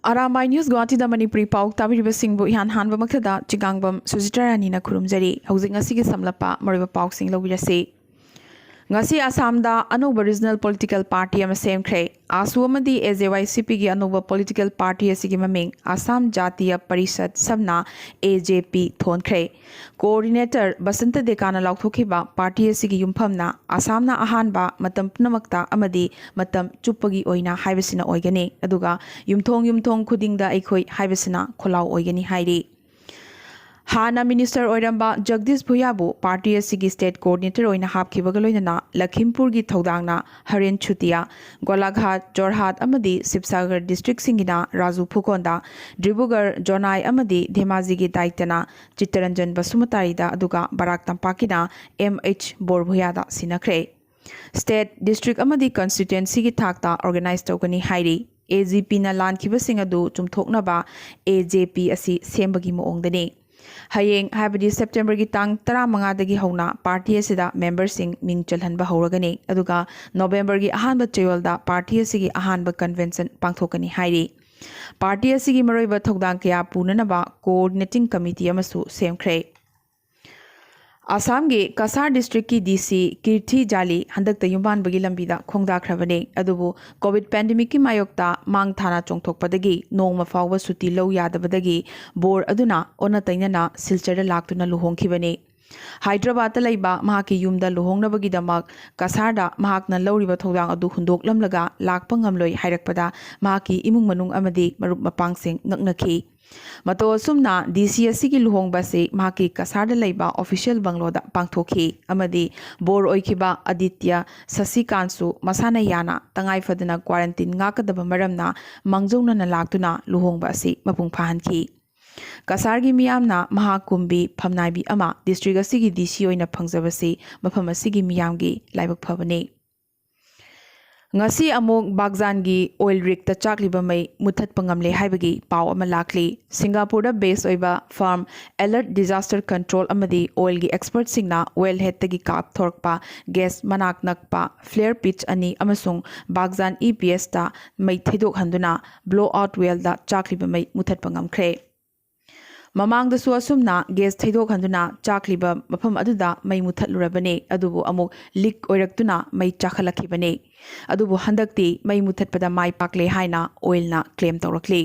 Arambai News Guwahati da Manipuri Pao tabiriba singbu ihan hanba maktada chigangbam Sujitarani na kurumjari housing asigi samlapa mariba Pao sing lobirasi. Ngasi Assam da Anuba Regional Political Party ama semkhre asu amadi AJYCP gi Anuba Political Party asigi maming Assam Jatiya Parishad samna AJP thonkhre Coordinator Basanta Dekana lauthokhiba party asigi yumphamna Assam na ahanba matam punamakta amadi matam chupagi oina haibasina oigani aduga yumthong khudingda aikhoi haibasina kholau oigani hairi Hana Minister Arambai Jagdish Bhuyabu Party asigi State Coordinator oina hapkhibaga loinana Lakhimpur gi thodangna Haren Chutia Golaghat Jorhat amadi Sibsagar district singina Raju Phukonda Dribugar Jonai amadi Dhemaji gi daitana Chittaranjan Basumatari da aduga Barak Tampakina MH Borbhuyada sinakhre State District amadi Constituency gi thakta organize togani hairi AGP na lankhiba adu chumthoknaba AJP asi sembagi moongdani Hayeng habadi September gi tang 15 dagi hauna party asida members sing ming chalhanba hauragani aduga November gi ahanba chayolda party asigi ahanba convention pangthokani hairi party asigi maroiba thodang kya punanaba coordinating committee amasu semkhre Assam gi Kasar district ki DC Kirthi Jali handak tayumban bagi lambida khongda khrabane adubu covid pandemic ki mayokta mang thana chongthokpadagi nongma fawba suti lo yadabadagi bor aduna ona tainana silchar laktuna luhongkhibane Hyderabad ta laiba mahaki yumda luhongnabagi damak Kasarda mahakna lawriba thodang adu hundoklamlaga lakpa ngamloi hairakpada mahaki imung manung amadi marup mapangsing ngaknakhi Mato sumna DC asigi luhongba se mahaki Kasarda laiba official bangloda pangthokhi amadi bor oikhiba Aditya Sasikansu masana yana tangai fadana quarantine ngakadaba maramna mangjongna na laktuna luhongba se mapung phahanki Kasargi miyamna mahakumbi phamnaibi ama district asigi DC oina phangjabase mafam asigi miyamgi laibak phabane Ngasi amok Bagjangi oil rig ta chakliba mai muthat pangamle haibagi pau ama lakli Singapore da base oiba farm alert disaster control amadi oil gi expert singna well head tagi kap thorkpa gas manak nakpa flare pitch ani amasung Bagjan EPS ta mai thidok handuna blowout well da chakliba mai muthat pangamkhre Mamang da su asumna gas thidok handuna chakliba mafam aduda mai muthatlurabane adubu amuk leak oiraktuna mai chakhalakhibane adubu handakti mai muthatpada mai pakle haina oil na claim tawrakli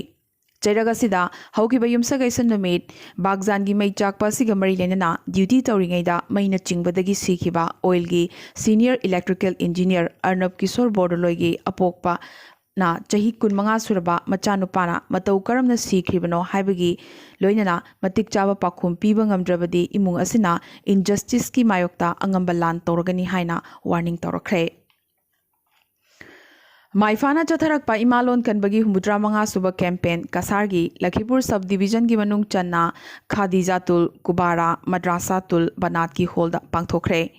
Chairaga sida haukiba yumsagai sanamit Bagjan gi mai chakpa siga mari lenana duty tawringaida mai na chingbadagi sikhiba oil gi senior electrical engineer Arnab Kishore Bordoloi gi apokpa na chahi kunmanga suraba machanupana matau karamna sikribano haibagi loinana matik chaba pakhum piba ngamdrabadi imung asina injustice ki mayokta angamba lan torgani haina warning torokre Maifana chatharakpa imalon kanbagi humudra manga suba campaign Kasargi Lakhipur subdivision gi manung channa Khadijatul Kubara Madrasatul Banat ki holda pangthokre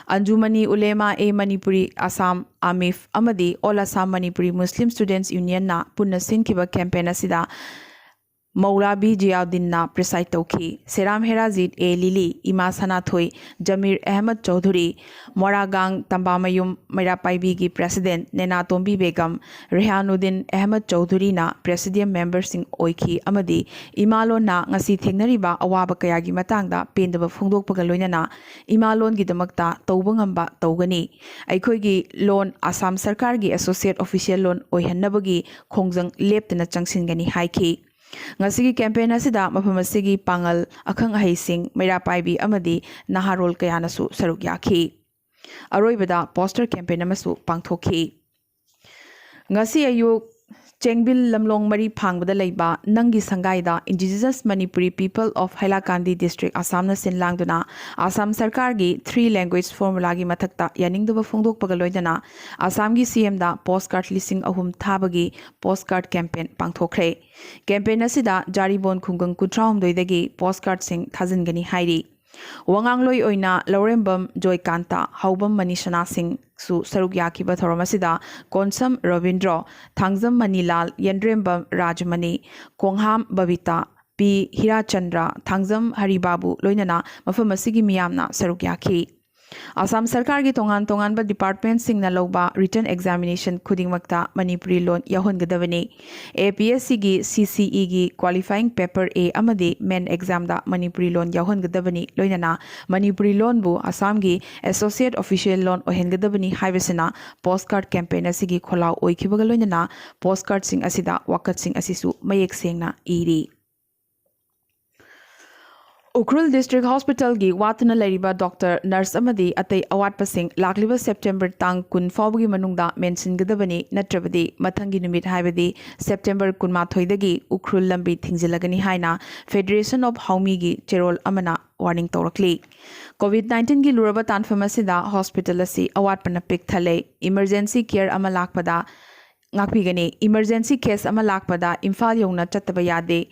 Anjumani Ulema e Manipuri Assam Amif amadi All Assam Manipuri Muslim Students Union na punna sinkiba campaign asida Maulabi Jiauddin na preside tauki Seram Herazit e Lili Ima Sanathoi Jamir Ahmad Chaudhuri Moragang Tambamayum Mairapaibi gi president Nena Tombi Begum Rehanuddin Ahmad Chaudhuri na presidium member sing oiki amadi Imalon na ngasi thengnariba awaba kaya gi matangda pendaba phongdokpaga loinana Imalon gi damakta tawba ngamba tawgani aikhoi gi loan Assam Sarkar gi associate official loan oihannabagi khongjang leptana changsingani haiki Ngasigi campaign asida mafam asigi pangal akhang ahaising Mairapaibi amadi naharol kayanasu saruk yakhi Aroibada poster campaign amasu pangthokhi Ngasi ayuk Chengbil Lamlong Mari Phangbada Laiba Nangi Sangaida Indigenous Manipuri People of Hailakandi District Assam na sinlangduna Assam Sarkar gi 3 language formula gi mathakta yaningdaba phongdokpaga loidana Assam gi CM da postcard listing ahum thabagi postcard campaign pangthokre campaign asida Jaribon Khungang Kutraum doidagi postcard sing thajingani hairi Wangangloi oina Laurembam Joykanta Haubam Manishana Singh su saruk yakiba thoramasida Konsam Ravindra Thangjam Manilal Yendrembam Rajmani Kongham Babita P Hirachandra Thangjam Haribabu loinana mafam asigi miyamna saruk yakhi Assam Sarkar ki tongan ba department sing na loba written examination khudingmakta Manipuri lon yahongadabani. APSC gi CCE gi qualifying paper A amadi main exam da Manipuri lon yahongadabani loinana Manipuri lon bu Assam gi associate official lon ohengadabani haibasina postcard campaign asigi kholau oikibaga loinana postcard sing asida wakat sing asisu mayek sengna iri. Ukhrul District Hospital gi watna lariba doctor nurse amadi atay awat pasing lakliba September tang kun fawgi manungda mention gadabani natrabadi mathangi numit haibadi September kun mathoidagi Ukhrul lambi thingzilagani haina Federation of Haumi gi cherol amana warning tawrakli. COVID-19 gi luraba tanfamasida hospital asi awat pana pik thale emergency care ama lakpada ngakpigani emergency case ama lakpada Imphal yongna chattaba yade.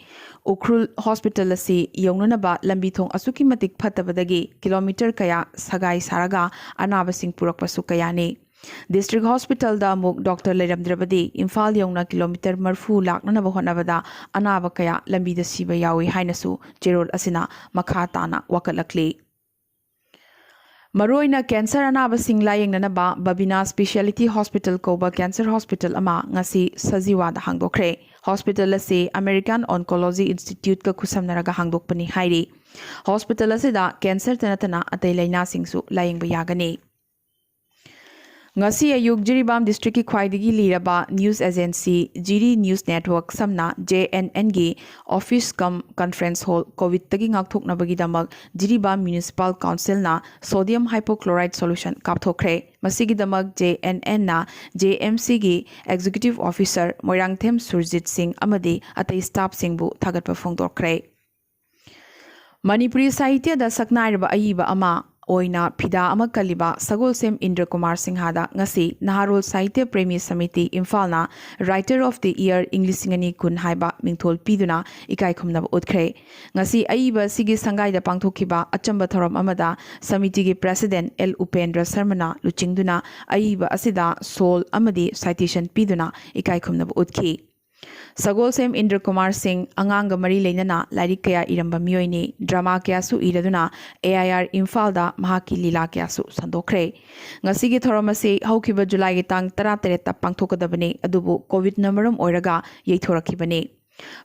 Ukhrul Hospital asi yongnanaba lambi thong asuki matik phatabadagi kilometer kaya sagai saraga anaba sing purakpasu kayani. District Hospital da muk Dr. Leramdrabadi Imphal yongna kilometer marfu laknanaba honabada anaba kaya lambi da siba yawi hainasu cherol asina makha tana wakalakli. Maroina cancer anaba sing layeng nanaba Babina Speciality Hospital koba cancer hospital ama ngasi sajiwa da hangdokre. Hospital asi American Oncology Institute ka khusamnaraga hangdokpani hairi. Hospital asi da cancer tanatana atay laina singsu layeng bayagani. Ngasi ayuk Jiribam district ki khwaidigi liraba news agency Jiri News Network samna JNN gi office cum conference hall covid tagi ngakthoknabagi damak Jiribam Municipal Council na sodium hypochlorite solution kapthokre. Masigi damak JNN na JMC gi executive officer Moirangthem Surjit Singh amadi atay staff singbu thagatpa phongdokre. Manipuri Sahitya da saknairaba ayiba ama oina phida ama kaliba Sagolsem Indra Kumar Singhada ngasi Naharol Sahitya Premi Samiti Imphal Writer of the Year English Singani kun haiba mingthol piduna ikai khumnaba utkre. Ngasi aiba sigi sangai da pangthokiba achamba thoram amada samiti gi President L Upendra Sarmana luchingduna aiba asida sol amadi citation piduna ikai khumnaba utki. Sagolsem Indra Kumar Singh anganga mari leinana lairik kaya iramba miyoini drama kaya su iraduna AIR Imphal da mahaki lila kaya su sandokre. Ngasigi thoramasi haukiba July gi tang 13 ta pangthokadabani adubu COVID na maram oiraga yeithorakibani.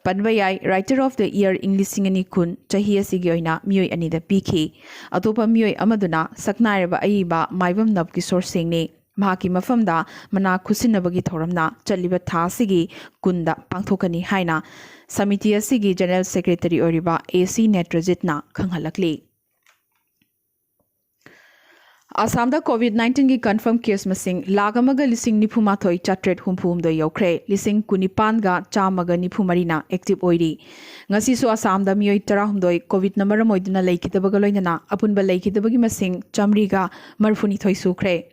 Panbayai Writer of the Year English Singani kun chahi asigi oina miyoi anida piki. Atopa miyoi amaduna saknairaba aiba maibam nabkishore Singh ne. Mahaki mafamda mana khusinabagi thoramna chaliba tha sigi kunda pangthokani haina samiti asigi General Secretary oriba AC Netrajitna khanghalakli. Assam da COVID-19 gi confirm case masing lagamaga lising nipumathoi chatret humpum do yokre lising kunipan ga chamaga nipumarina active oiri. Ngasi so Assam da miyoi tara humdoi COVID na maramoiduna laikitabaga loinana apunba laikitabagi masing chamri ga marfuni thoi sukre.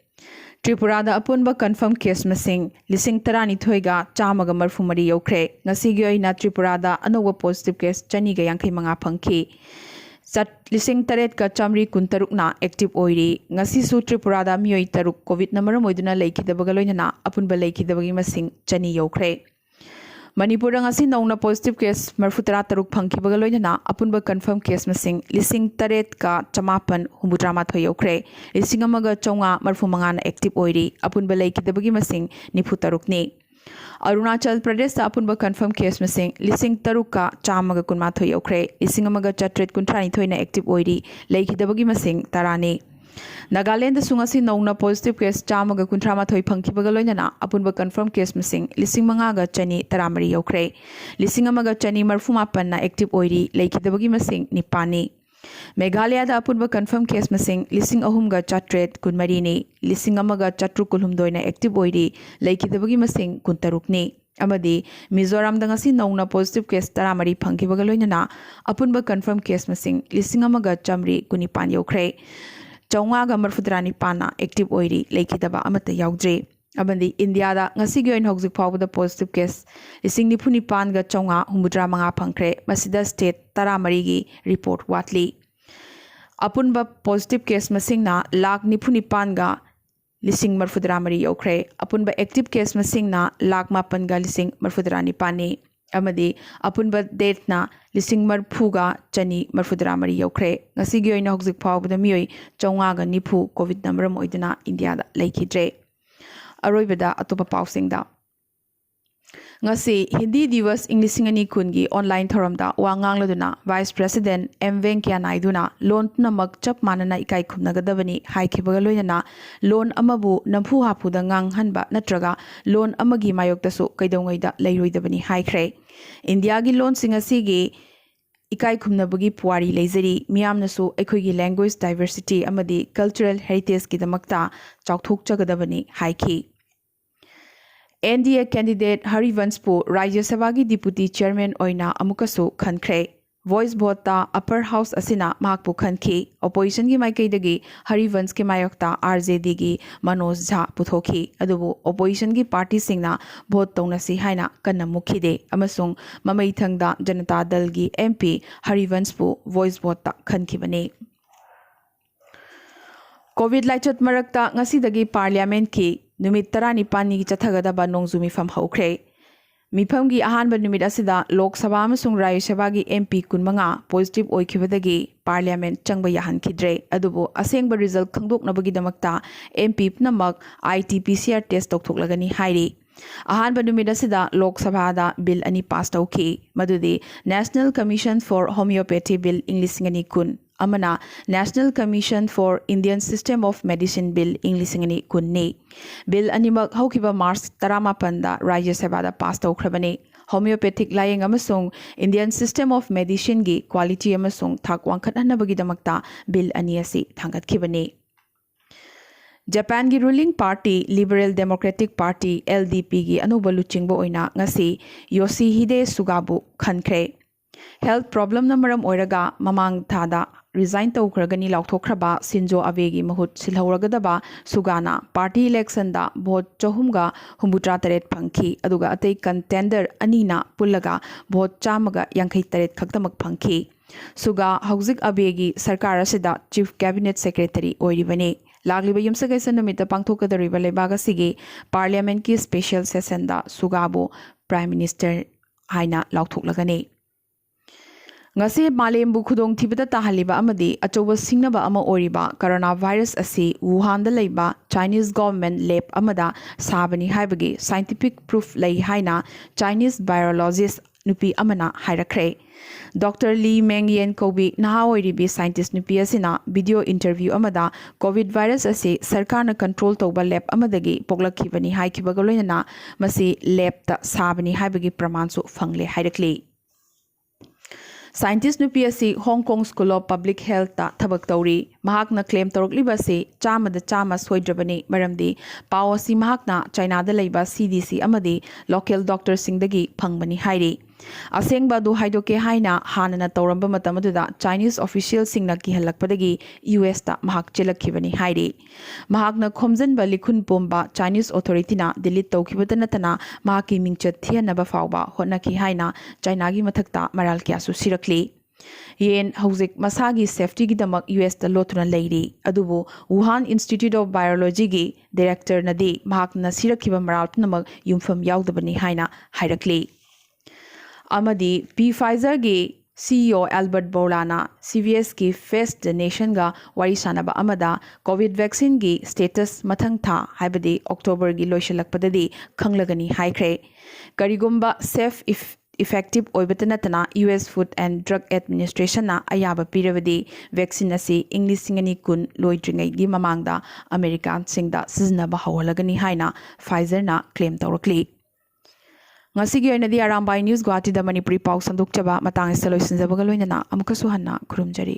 Tripura da apunba confirm case masing lising tarani thoiga chamaga marfumari yokre. Ngasigi oina Tripura da anowa positive case chani ga yankai manga phangki. Lising taret ka chamri kuntaruk na active oiri. Ngasi su Tripura da miyoi taruk COVID na maramoiduna laikidabaga loinana apunba laikidabagi masing chani yokre. Manipur ngasi nauna positive case marfutara taruk phangkibaga loinana apunba confirm case masing lising taret ka chamapan humbudrama thoyokre lising amaga chonga marfumanga na active oiri apunba laikidabagi masing nifutaruk ni. Arunachal Pradesh da apunba confirm case masing lising taruk ka chamaga kunma thoyokre lising amaga chatret kuntrani thoina active oiri laikidabagi masing tarani. Nagaland da sungasi nauna positive case chamaga kuntrama thoi phangkibaga loinana apunba confirm case masing lising manga ga chani taramari yokre lising amaga chani marfumapan na active oiri laikidabagi masing nipani. Meghalaya da apunba confirm case masing lising ahum ga chatret kunmari ni lising amaga chatru kulhumdoi na active oiri laikidabagi masing kuntaruk ni. Amadi Mizoram da ngasi nauna positive case taramari phangkibaga loinana apunba confirm case masing lising amaga chamri kunipan yokre. Chonga ga marfudrani pana active oiri laikidaba amata yaudre. Abandi India da ngasigi oin hokzik phawda positive case lising nipuni pan ga chonga humudra manga phangkre masida state taramari gi report watli. Apunba positive case masing na lak nipuni pan ga lising marfudra mari yokre. Apunba active case masing na lak mapan ga lising marfudra ni pani. amadi apunba date na lising marfuga chani marfudra mari yokre ngasi gi oina hojik phawbada miyoi chawnga ga nifu covid number moiduna india da laikidre aroibada atopa pausingda ngasi hindi divas english ngani kungi online thoramda wangang laduna vice president m venkaya naiduna loan namak chap manana ikai khumnagadabani haikhibaga loinana loan amabu namfu hapuda ngang hanba natraga loan amagi mayoktasu kaidongaida leiroidabani haikre india gi loan singasi ikai khumnabagi puari leizari miyamnasu ekhoigi language diversity amadi cultural heritage ki damakta chawthok chagadabani haiki NDA candidate Harivanspu Rajya Sabha gi deputy chairman oina amukasu khankre voice vote ta upper house asina mahakpu khanki opposition gi maikai dagi Harivans ki mayokta RJD gi Manoj Jha puthoki adubu opposition gi party singna vote tongnasi haina kanna mukhide amasung mamai thangda Janata Dal gi MP Harivanspu voice vote ta khankibani COVID laichat marakta ngasi dagi parliament ki numit 19 gi chathagadaba nongzumi fam haukhre mifam gi ahanba numit asida lok sabha amasung rajya sabha gi MP kunmanga positive oikhibadagi parliament changba yahan khidre adubu asengba result khangdoknabagi damakta MP pnamak ITPCR test tokhoklagani hairi ahanba numit asida lok sabha da bill ani pass tawki madudi National Commission for Homeopathy Bill English ngani kun amana National Commission for Indian System of Medicine Bill English ngani kunni bill animak haukiba March 18 da Rajya Sabha da pass tawkhrabani homeopathic layeng amasung Indian System of Medicine gi quality amasung thak wangkhathanabagi damakta bill ani asi thangatkhibani Japan gi ruling party Liberal Democratic Party LDP gi anuba luchingbo oina ngasi Yoshihide Sugabu khankhre health problem namaram oiraga mamang thada resign tawkragani lauthokhraba Shinzo Abe gi mahut silhawragadaba Sugana party election da vote chahumga humbutra taret phangki aduga atei contender anina pullaga vote chamaga yankhai taret khaktamak phangki Suga hauzik Abe gi sarkar asida chief cabinet secretary oiribani lagliba yumsagaisa numita pangthokadariba lebaga sigi parliament ki special session da Sugabu prime minister haina lauthoklagani ngasi malembu khudong thibada tahaliba amadi achoba singnaba ama oriba coronavirus asi Wuhan da leiba Chinese government lab amada sabani haibagi scientific proof lei haina Chinese virologist nupi amana hairakre Dr. Lee Mengyen Kobi naha oiribi scientist nupi asina video interview amada covid virus asi sarkarna control tawba lab amadagi poglakhibani haikibaga loinana masi lab ta sabani haibagi pramansu fangle hairakli Scientist nupi asi Hong Kong School of Public Health ta thabak tawri mahakna claim tawrokliba se chama da chama soidrabani maramdi pau asi mahakna China da leiba CDC amadi local doctor singdagi phangbani hairi asengba du haidoke haina hanana tawramba matamadda Chinese official singna ki halakpadagi US ta mahak chelakhibani hairi mahakna khomjanba likhun pomba Chinese authority na delete tawkhibada natana mahaki mingchat thianaba fawba honaki haina China gi mathakta maral kya su sirakli yen hauzik masagi safety gi damak US ta lotuna leiri adubu Wuhan Institute of Virology gi director nadi mahakna sirakhiba maral namak yumfam yaudabani haina hairakli amadi Pfizer gi CEO Albert Bourlana CVS ki Face the Nation ga wari sanaba amada COVID vaccine gi status mathang tha haibadi October gi loishalakpadadi khanglagani haikre karigumba safe effective oibatanatana US Food and Drug Administration na ayaba piravadi vaccine asi English singani kun loidringai gi mamangda American singda siznaba hawalagani haina Pfizer na claim tawrakli ngasigi oinadi Arambai News Guwahati da Manipuri Pao sandukchaba matang isa loisinjabaga loinana amukasu hanna khurumjari